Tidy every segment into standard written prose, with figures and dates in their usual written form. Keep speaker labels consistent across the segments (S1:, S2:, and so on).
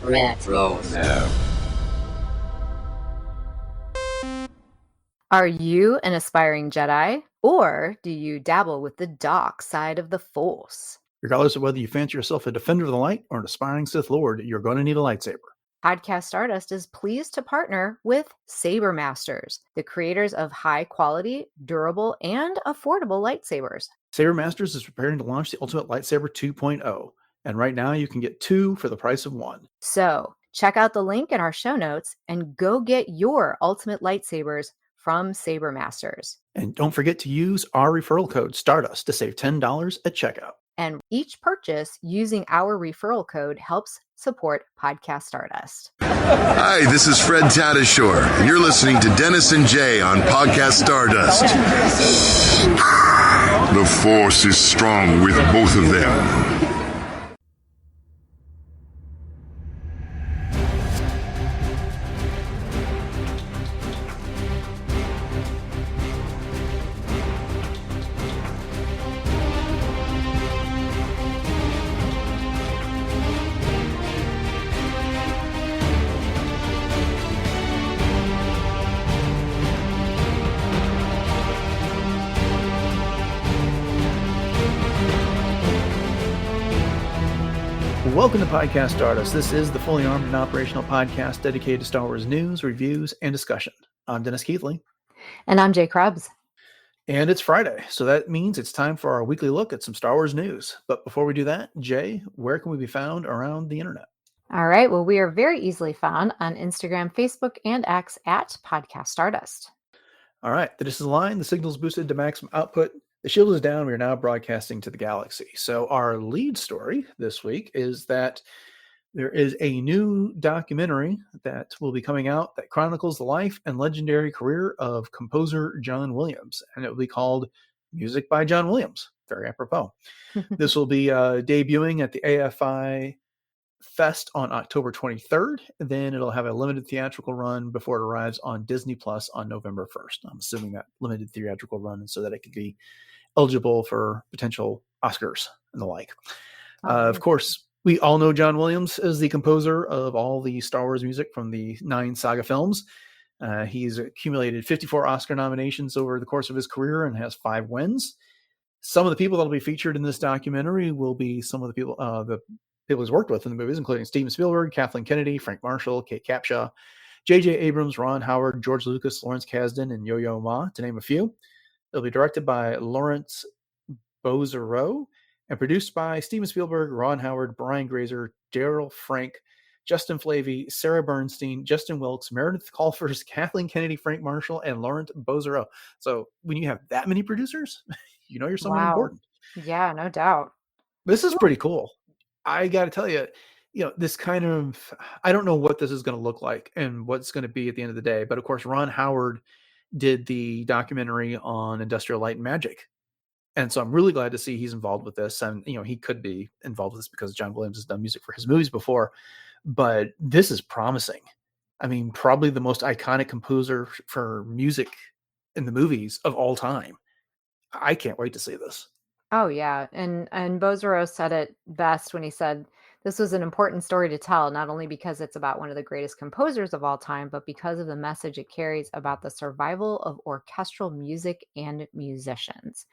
S1: Retro.
S2: Are you an aspiring Jedi, or do you dabble with the dark side of the Force?
S3: Regardless of whether you fancy yourself a defender of the light or an aspiring Sith Lord, you're going to need a lightsaber.
S2: Podcast Stardust is pleased to partner with Saber Masters, the creators of high-quality, durable, and affordable lightsabers.
S3: Saber Masters is preparing to launch the Ultimate Lightsaber 2.0, and right now you can get 2 for the price of 1.
S2: So, check out the link in our show notes and go get your Ultimate Lightsabers from Saber Masters.
S3: And don't forget to use our referral code STARDUST to save $10 at checkout.
S2: And each purchase using our referral code helps support Podcast Stardust.
S4: Hi, this is Fred Tatasciore, and you're listening to Dennis and Jay on Podcast Stardust. The Force is strong with both of them.
S3: Welcome to Podcast Stardust. This is the fully armed and operational podcast dedicated to Star Wars news, reviews, and discussion. I'm Dennis Keithley.
S2: And I'm Jay Krebs.
S3: And it's Friday, so that means it's time for our weekly look at some Star Wars news. But before we do that, Jay, where can we be found around the internet?
S2: All right. Well, we are very easily found on Instagram, Facebook, and X at Podcast Stardust.
S3: All right. The distance line, the signal's boosted to maximum output. The shield is down. We are now broadcasting to the galaxy. So our lead story this week is that there is a new documentary that will be coming out that chronicles the life and legendary career of composer John Williams. And it will be called Music by John Williams. Very apropos. This will be debuting at the AFI Fest on October 23rd. Then it'll have a limited theatrical run before it arrives on Disney Plus on November 1st. I'm assuming that limited theatrical run so that it could be eligible for potential Oscars and the like. Of course, we all know John Williams as the composer of all the Star Wars music from the 9 saga films. He's accumulated 54 Oscar nominations over the course of his career and has 5 wins. Some of the people that will be featured in this documentary will be some of the people he's worked with in the movies, including Steven Spielberg, Kathleen Kennedy, Frank Marshall, Kate Capshaw, J.J. Abrams, Ron Howard, George Lucas, Lawrence Kasdan, and Yo-Yo Ma, to name a few. It'll be directed by Lawrence Bozereau and produced by Steven Spielberg, Ron Howard, Brian Grazer, Daryl Frank, Justin Flavey, Sarah Bernstein, Justin Wilkes, Meredith Colfers, Kathleen Kennedy, Frank Marshall, and Lawrence Bozereau. So when you have that many producers, you know you're someone important.
S2: Yeah, no doubt.
S3: This is pretty cool. I got to tell you, this kind of, I don't know what this is going to look like and what's going to be at the end of the day. But of course, Ron Howard did the documentary on Industrial Light and Magic. And so I'm really glad to see he's involved with this. And, he could be involved with this because John Williams has done music for his movies before. But this is promising. I mean, probably the most iconic composer for music in the movies of all time. I can't wait to see this.
S2: Oh, yeah. And Bozereau said it best when he said, this was an important story to tell, not only because it's about one of the greatest composers of all time, but because of the message it carries about the survival of orchestral music and musicians.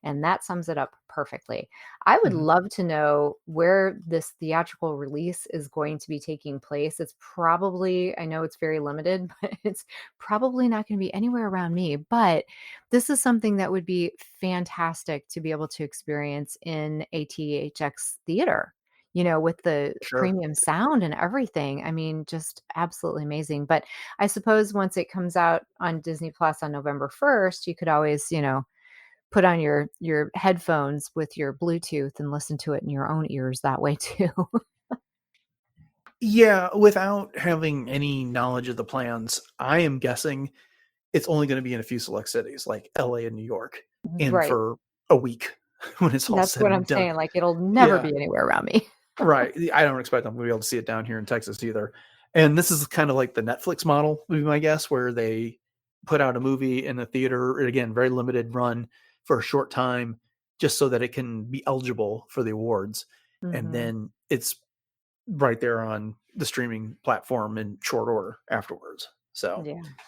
S2: And that sums it up perfectly. I would love to know where this theatrical release is going to be taking place. It's probably, I know it's very limited, but it's probably not going to be anywhere around me. But this is something that would be fantastic to be able to experience in a THX theater. With the premium sound and everything. I mean, just absolutely amazing. But I suppose once it comes out on Disney Plus on November 1st, you could always, put on your headphones with your Bluetooth and listen to it in your own ears that way too.
S3: Yeah, without having any knowledge of the plans, I am guessing it's only going to be in a few select cities like LA and New York and for a week when it's all
S2: That's
S3: said
S2: what
S3: and
S2: I'm
S3: done.
S2: saying. Like, it'll never be anywhere around me.
S3: Right. I don't expect them to be able to see it down here in Texas either. And this is kind of like the Netflix model, would be my guess, where they put out a movie in the theater, again, very limited run for a short time, just so that it can be eligible for the awards. And then it's right there on the streaming platform in short order afterwards. So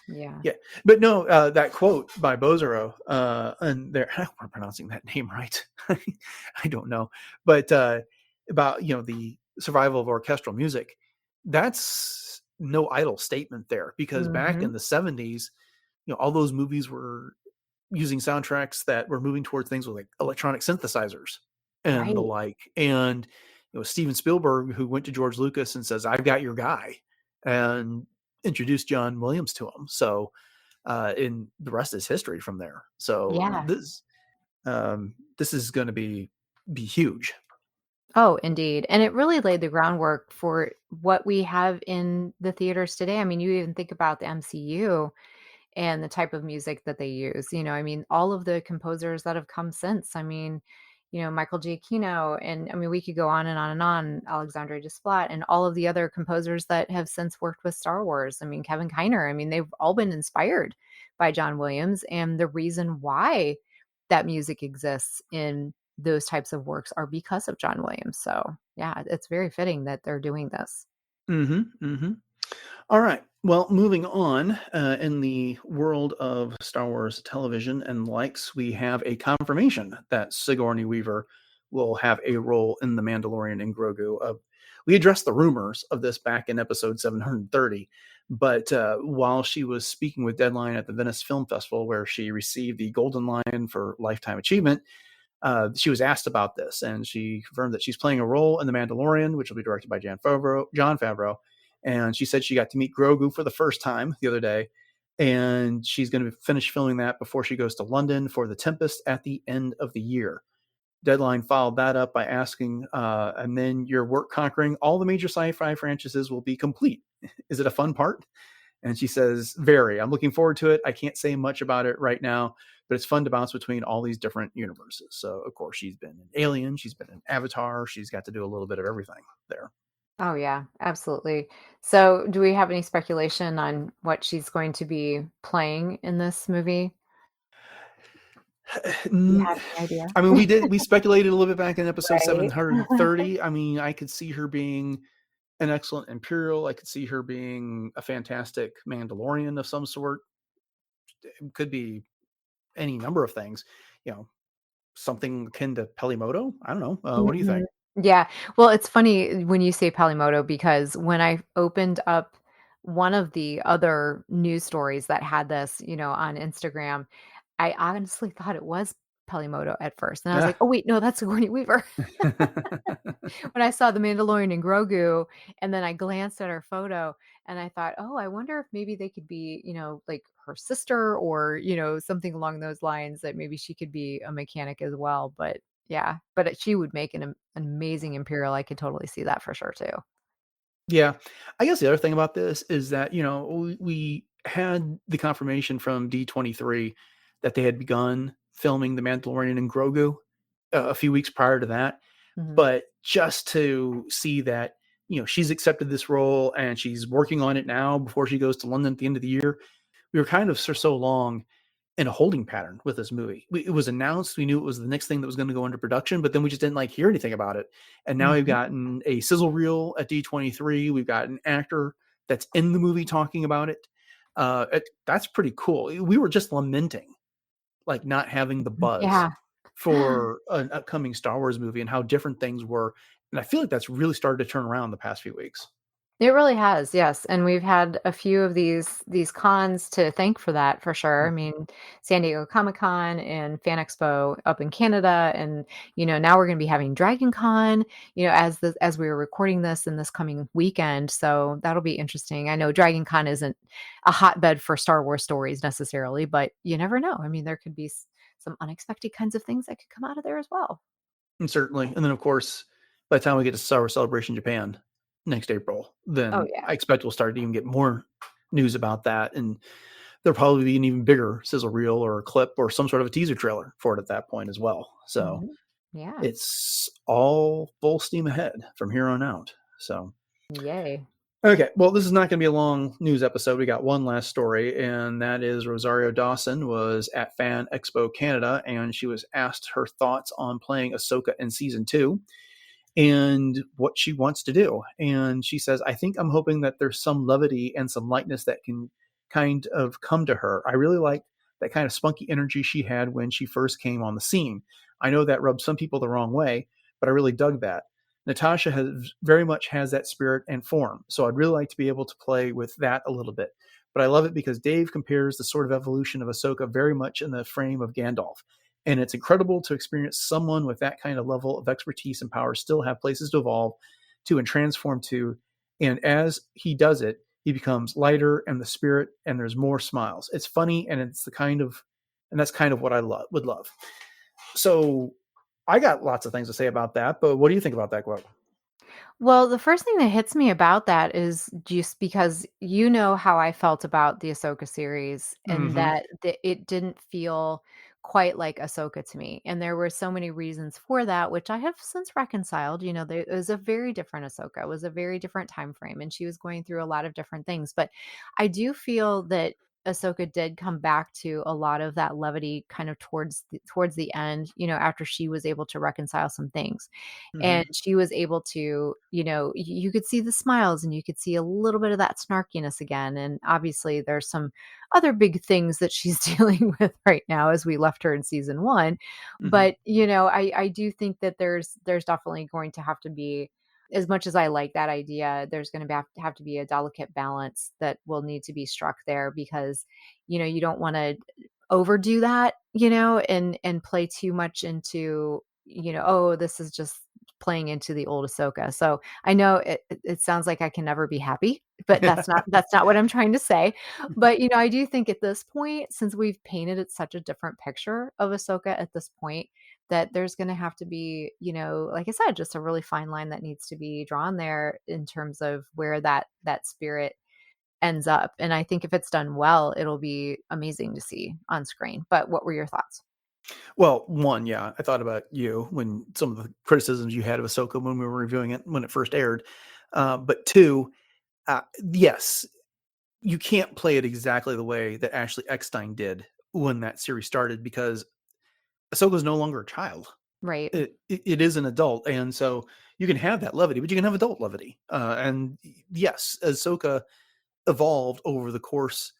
S2: Yeah.
S3: yeah, but no, that quote by Bozero, and there, I hope I'm pronouncing that name right. I don't know, but about the survival of orchestral music. That's no idle statement there, because back
S2: Hmm.
S3: in the 70s, all those movies were using soundtracks that were moving towards things with like electronic synthesizers and the
S2: Right.
S3: like. And Steven Spielberg, who went to George Lucas and says, "I've got your guy," and introduced John Williams to him. So, in the rest is history from there. So
S2: Yeah.
S3: this is going to be huge.
S2: Oh, indeed. And it really laid the groundwork for what we have in the theaters today. I mean, you even think about the MCU and the type of music that they use. I mean, all of the composers that have come since. I mean, Michael Giacchino, and I mean, we could go on and on and on, Alexandre Desplat, and all of the other composers that have since worked with Star Wars. I mean, Kevin Kiner. I mean, they've all been inspired by John Williams, and the reason why that music exists in those types of works are because of John Williams. So, yeah, it's very fitting that they're doing this.
S3: Mm-hmm. Mm-hmm. All right. Well, moving on, in the world of Star Wars television and likes, we have a confirmation that Sigourney Weaver will have a role in The Mandalorian and Grogu. We addressed the rumors of this back in episode 730, but while she was speaking with Deadline at the Venice Film Festival, where she received the Golden Lion for Lifetime Achievement, she was asked about this, and she confirmed that she's playing a role in The Mandalorian, which will be directed by Jon Favreau. And she said she got to meet Grogu for the first time the other day, and she's going to finish filming that before she goes to London for The Tempest at the end of the year. Deadline followed that up by asking, and then your work conquering all the major sci-fi franchises will be complete. Is it a fun part? And she says, very. I'm looking forward to it. I can't say much about it right now, but it's fun to bounce between all these different universes. So, of course, she's been in Alien, she's been in Avatar, she's got to do a little bit of everything there.
S2: Oh, yeah, absolutely. So, do we have any speculation on what she's going to be playing in this movie? Do you have any idea?
S3: I mean, we speculated a little bit back in episode
S2: Right?
S3: 730. I mean, I could see her being an excellent Imperial. I could see her being a fantastic Mandalorian of some sort. It could be any number of things. You know, something akin to Pelimoto. I don't know. What do you
S2: Mhm.
S3: think?
S2: Yeah. Well, it's funny when you say Palimoto because when I opened up one of the other news stories that had this, on Instagram, I honestly thought it was Palimoto at first. And I was like,
S3: Ah.
S2: "Oh, wait, no, that's Sigourney Weaver." When I saw The Mandalorian and Grogu, and then I glanced at her photo and I thought, "Oh, I wonder if maybe they could be, like her sister or, something along those lines that maybe she could be a mechanic as well." But yeah, but she would make an amazing Imperial. I could totally see that for sure too.
S3: Yeah. I guess the other thing about this is that, we had the confirmation from D23 that they had begun filming The Mandalorian and Grogu a few weeks prior to that.
S2: Mhm.
S3: But just to see that, she's accepted this role and she's working on it now before she goes to London at the end of the year, we were kind of for so long in a holding pattern with this movie. It was announced, we knew it was the next thing that was going to go into production, but then we just didn't hear anything about it. And now we've
S2: Mhm.
S3: gotten a sizzle reel at D23. We've got an actor that's in the movie talking about it. That's pretty cool. We were just lamenting not having the buzz
S2: Yeah.
S3: for an upcoming Star Wars movie and how different things were. And I feel like that's really started to turn around the past few weeks.
S2: It really has, yes, and we've had a few of these cons to thank for that, for sure. I mean, San Diego Comic-Con and Fan Expo up in Canada, and, now we're gonna be having Dragon Con, as we were recording this in this coming weekend, so that'll be interesting. I know Dragon Con isn't a hotbed for Star Wars stories necessarily, but you never know. I mean, there could be some unexpected kinds of things that could come out of there as well.
S3: And certainly. And then, of course, by the time we get to Star Wars Celebration Japan next April,
S2: Oh,
S3: then
S2: yeah.
S3: I expect we'll start to even get more news about that. And there'll probably be an even bigger sizzle reel or a clip or some sort of a teaser trailer for it at that point as well. So
S2: Mhm. Yeah.
S3: it's all full steam ahead from here on out. So,
S2: Yay.
S3: okay. Well, this is not going to be a long news episode. We got one last story, and that is Rosario Dawson was at Fan Expo Canada, and she was asked her thoughts on playing Ahsoka in season 2. and what she wants to do. And she says, I think I'm hoping that there's some levity and some lightness that can kind of come to her. I really like that kind of spunky energy she had when she first came on the scene. I know that rubbed some people the wrong way, but I really dug that. Natasha has very much has that spirit and form. So I'd really like to be able to play with that a little bit. But I love it because Dave compares the sort of evolution of Ahsoka very much in the frame of Gandalf. And it's incredible to experience someone with that kind of level of expertise and power still have places to evolve to and transform to. And as he does it, he becomes lighter and the spirit, and there's more smiles. It's funny, and that's kind of what I would love. So I got lots of things to say about that, but what do you think about that quote?
S2: Well, the first thing that hits me about that is just because you know how I felt about the Ahsoka series and
S3: Mm-hmm.
S2: that it didn't feel quite like Ahsoka to me. And there were so many reasons for that, which I have since reconciled. It was a very different Ahsoka. It was a very different time frame, and she was going through a lot of different things. But I do feel that Ahsoka did come back to a lot of that levity kind of towards the end, after she was able to reconcile some things.
S3: Mm-hmm.
S2: And she was able to, you could see the smiles and you could see a little bit of that snarkiness again. And obviously there's some other big things that she's dealing with right now as we left her in season 1.
S3: Mm-hmm.
S2: But, I do think that there's definitely going to have to be, as much as I like that idea, there's going to have to be a delicate balance that will need to be struck there, because, you don't want to overdo that, and play too much into, oh, this is just playing into the old Ahsoka. So I know it sounds like I can never be happy, but that's not what I'm trying to say. But I do think at this point, since we've painted it such a different picture of Ahsoka at this point, that there's going to have to be, like I said, just a really fine line that needs to be drawn there in terms of where that spirit ends up. And I think if it's done well, it'll be amazing to see on screen. But what were your thoughts?
S3: Well, one, yeah, I thought about you when some of the criticisms you had of Ahsoka when we were reviewing it when it first aired. But two, yes, you can't play it exactly the way that Ashley Eckstein did when that series started, because Ahsoka is no longer a child.
S2: Right.
S3: It is an adult, and so you can have that levity, but you can have adult levity. And yes, Ahsoka evolved over the course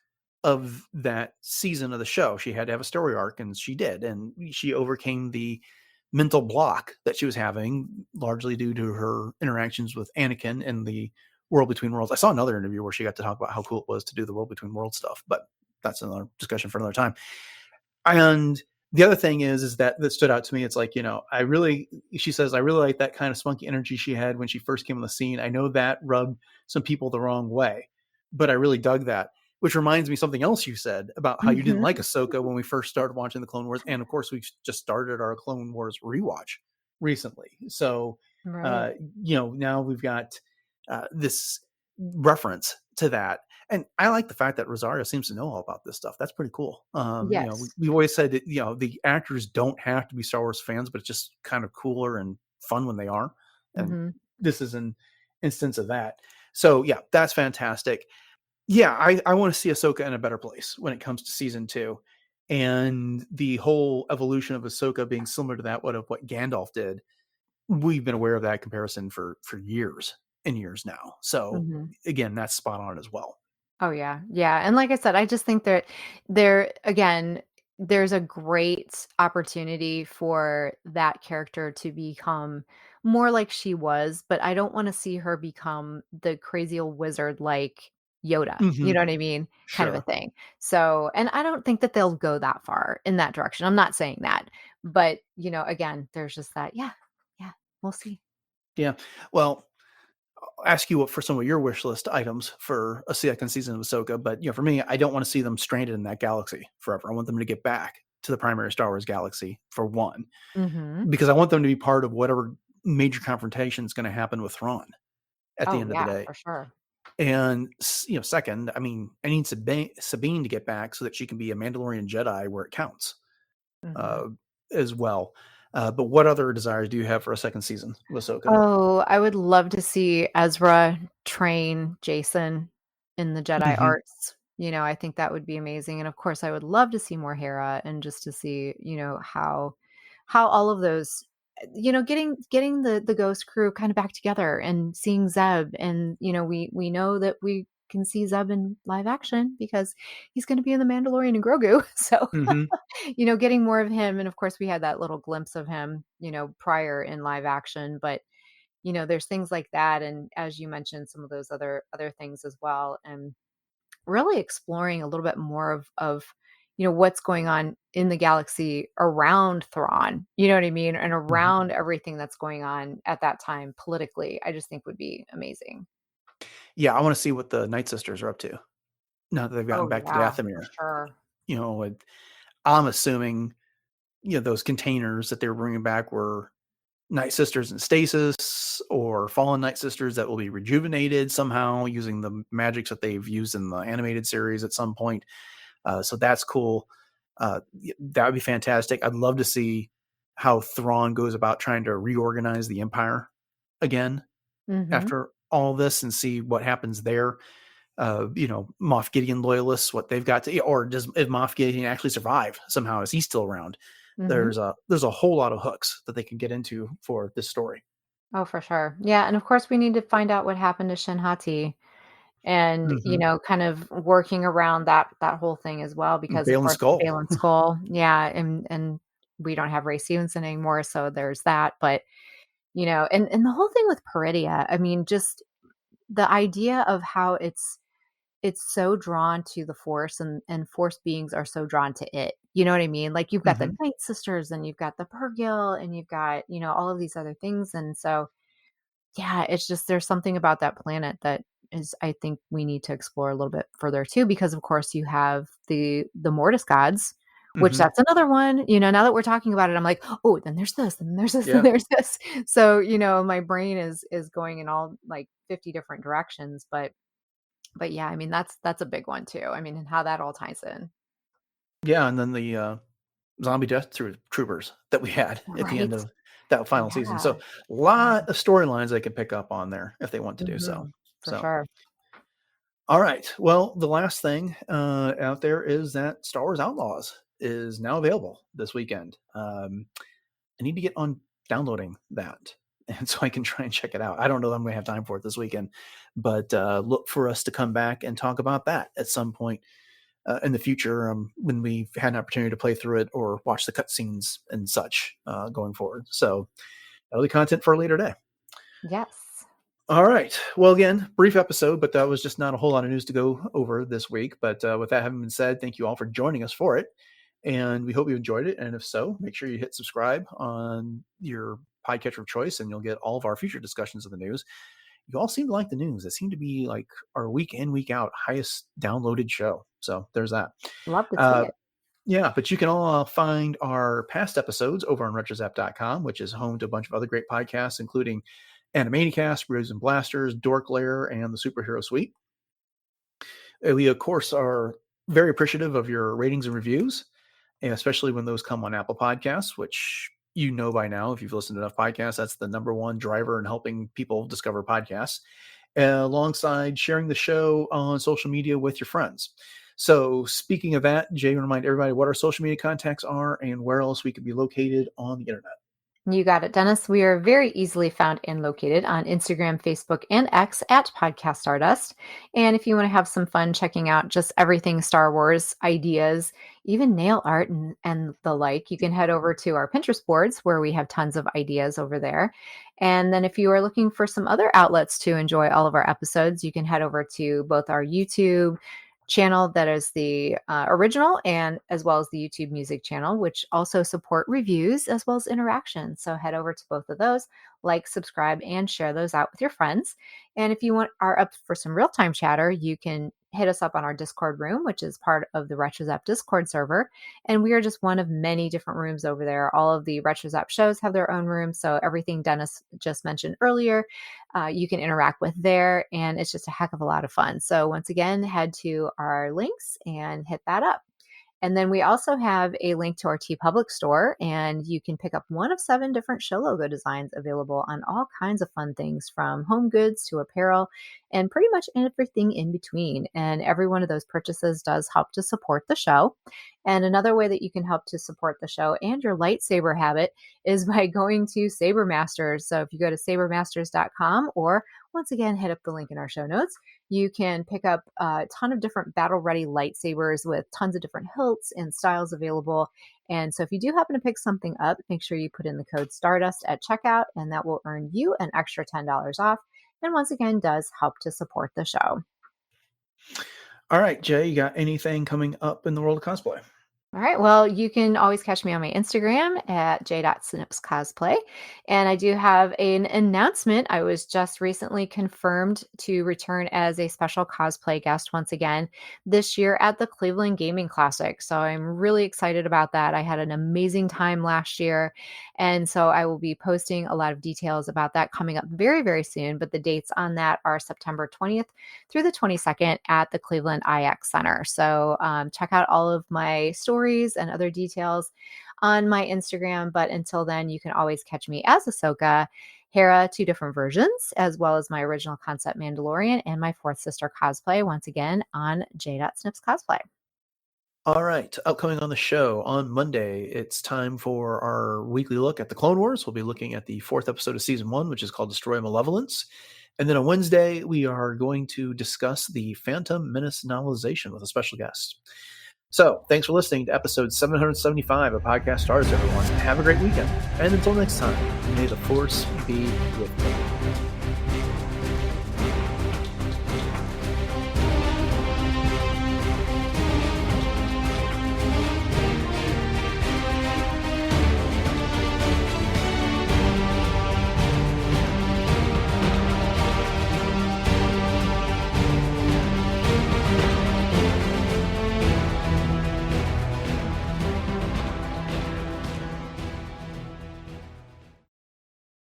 S3: of that season of the show. She had to have a story arc, and she did. And she overcame the mental block that she was having, largely due to her interactions with Anakin in the World Between Worlds. I saw another interview where she got to talk about how cool it was to do the World Between Worlds stuff, but that's another discussion for another time. And the other thing is that stood out to me. It's like, she says, I really like that kind of spunky energy she had when she first came on the scene. I know that rubbed some people the wrong way, but I really dug that, which reminds me something else you said about how you didn't
S2: Mhm.
S3: like Ahsoka when we first started watching the Clone Wars. And of course, we just started our Clone Wars rewatch recently. So,
S2: Right.
S3: uh, now we've got this reference to that. And I like the fact that Rosario seems to know all about this stuff. That's pretty cool.
S2: Yes.
S3: We've always said that, the actors don't have to be Star Wars fans, but it's just kind of cooler and fun when they are. And
S2: Mhm.
S3: this is an instance of that. So yeah, that's fantastic. Yeah, I want to see Ahsoka in a better place when it comes to season 2. And the whole evolution of Ahsoka being similar to what Gandalf did. We've been aware of that comparison for years and years now. So
S2: Mhm.
S3: again, that's spot on as well.
S2: Oh yeah. Yeah. And like I said, I just think that there again, there's a great opportunity for that character to become more like she was, but I don't want to see her become the crazy old wizard like Yoda. You
S3: Hmm.
S2: know what I mean? Kind of a
S3: Sure.
S2: thing. So, and I don't think that they'll go that far in that direction. I'm not saying that. But, again, there's just that, yeah, yeah, we'll see.
S3: Yeah. Well, I'll ask you what for some of your wish list items for a second season of Ahsoka, but for me, I don't want to see them stranded in that galaxy forever. I want them to get back to the primary Star Wars galaxy for one,
S2: Mhm.
S3: because I want them to be part of whatever major confrontation is going to happen with Thrawn at the
S2: Oh
S3: end of the
S2: yeah,
S3: day.
S2: for sure.
S3: And second, I mean, I need Sabine to get back so that she can be a Mandalorian Jedi where it counts,
S2: Mhm.
S3: uh, as well. But what other desires do you have for a second season of Ahsoka?
S2: Oh, I would love to see Ezra train Jason in the Jedi
S3: Hmm.
S2: arts. I think that would be amazing, and of course, I would love to see more Hera and just to see, how all of those getting the Ghost crew kind of back together and seeing Zeb, and we know that we can see Zeb in live action because he's going to be in the Mandalorian and Grogu. So
S3: Hmm.
S2: getting more of him, and of course we had that little glimpse of him, prior in live action, but there's things like that, and as you mentioned, some of those other things as well, and really exploring a little bit more of what's going on in the galaxy around Thrawn, you know what I mean, and
S3: Hmm.
S2: around everything that's going on at that time politically, I just think would be amazing.
S3: Yeah, I want to see what the Night Sisters are up to now that they've gotten
S2: Oh
S3: back to
S2: yeah, for
S3: Dathomir.
S2: sure.
S3: I'm assuming those containers that they were bringing back were Night Sisters in stasis or fallen Night Sisters that will be rejuvenated somehow using the magics that they've used in the animated series at some point. So that's cool. That would be fantastic. I'd love to see how Thrawn goes about trying to reorganize the Empire again
S2: Hmm.
S3: after all this and see what happens there. Moff Gideon loyalists, what they've got to, or does if Moff Gideon actually survive somehow? Is he still around?
S2: Hmm.
S3: There's a whole lot of hooks that they can get into for this story.
S2: Oh, for sure. Yeah, and of course we need to find out what happened to Shin Hati, and
S3: Hmm.
S2: kind of working around that whole thing as well, because of
S3: Bale and
S2: course
S3: Skull.
S2: Balin Skull, yeah, and we don't have Ray Stevenson anymore, so there's that. But and the whole thing with Peridia, I mean, just the idea of how it's so drawn to the Force, and Force beings are so drawn to it. You know what I mean? Like, you've got the
S3: Hmm.
S2: Night Sisters, and you've got the Pergil, and you've got, all of these other things. And so, yeah, it's just, there's something about that planet that is, I think we need to explore a little bit further too, because of course you have the Mortis gods, which
S3: Hmm.
S2: that's another one. Now that we're talking about it, I'm like, oh, then there's this, and there's this, and
S3: Yeah.
S2: there's this. So, my brain is going in all like 50 different directions, but yeah, I mean, that's a big one too. I mean, and how that all ties in.
S3: Yeah. And then the zombie troopers that we had at the end
S2: Right.
S3: of that final season.
S2: Yeah.
S3: So a lot of storylines they can pick up on there if they want to do so.
S2: Mhm. For
S3: So,
S2: sure.
S3: all right. Well, the last thing out there is that Star Wars Outlaws is now available this weekend. I need to get on downloading that. And so I can try and check it out. I don't know that I'm going to have time for it this weekend, but look for us to come back and talk about that at some point in the future when we've had an opportunity to play through it or watch the cutscenes and such going forward. So that'll be content for a later day.
S2: Yes.
S3: All right. Well, again, brief episode, but that was just not a whole lot of news to go over this week. But with that having been said, thank you all for joining us for it. And we hope you enjoyed it. And if so, make sure you hit subscribe on your podcatcher of choice, and you'll get all of our future discussions of the news. You all seem to like the news. It seemed to be like our week in, week out highest downloaded show. So there's that.
S2: Love to see
S3: Uh,
S2: it.
S3: yeah, but you can all find our past episodes over on retrozap.com, which is home to a bunch of other great podcasts, including Animaniacast, Brews and Blasters, Dork Lair, and the Superhero Suite. We, of course, are very appreciative of your ratings and reviews, and especially when those come on Apple Podcasts, which you know by now, if you've listened to enough podcasts, that's the number one driver in helping people discover podcasts, alongside sharing the show on social media with your friends. So speaking of that, Jay, remind everybody what our social media contacts are and where else we could be located on the internet.
S2: You got it, Dennis. We are very easily found and located on Instagram, Facebook, and X at Podcast Stardust. And if you want to have some fun checking out just everything Star Wars ideas, even nail art and the like, you can head over to our Pinterest boards where we have tons of ideas over there. And then if you are looking for some other outlets to enjoy all of our episodes, you can head over to both our YouTube channel, that is the original, and as well as the YouTube music channel, which also support reviews as well as interaction. So head over to both of those, like, subscribe, and share those out with your friends. And if you are up for some real-time chatter, you can hit us up on our Discord room, which is part of the RetroZap Discord server. And we are just one of many different rooms over there. All of the RetroZap shows have their own rooms. So everything Dennis just mentioned earlier, you can interact with there, and it's just a heck of a lot of fun. So once again, head to our links and hit that up. And then we also have a link to our TeePublic store, and you can pick up one of 7 different show logo designs available on all kinds of fun things from home goods to apparel and pretty much everything in between. And every one of those purchases does help to support the show. And another way that you can help to support the show and your lightsaber habit is by going to Sabermasters. So if you go to sabermasters.com, or once again, hit up the link in our show notes, you can pick up a ton of different battle ready lightsabers with tons of different hilts and styles available. And so if you do happen to pick something up, make sure you put in the code Stardust at checkout, and that will earn you an extra $10 off. And once again, does help to support the show.
S3: All right, Jay, you got anything coming up in the world of cosplay?
S2: All right. Well, you can always catch me on my Instagram at j.snipscosplay. And I do have an announcement. I was just recently confirmed to return as a special cosplay guest once again this year at the Cleveland Gaming Classic. So I'm really excited about that. I had an amazing time last year. And so I will be posting a lot of details about that coming up very, very soon. But the dates on that are September 20th through the 22nd at the Cleveland IX Center. So check out all of my stories and other details on my Instagram. But until then, you can always catch me as Ahsoka, Hera, 2 different versions, as well as my original concept Mandalorian and my 4th sister cosplay, once again on j.snipscosplay.
S3: All right, upcoming on the show on Monday, it's time for our weekly look at the Clone Wars. We'll be looking at the 4th episode of season 1, which is called Destroy Malevolence. And then on Wednesday, we are going to discuss the Phantom Menace novelization with a special guest. So thanks for listening to episode 775 of Podcast Stardust, everyone. Have a great weekend. And until next time, may the Force be with you.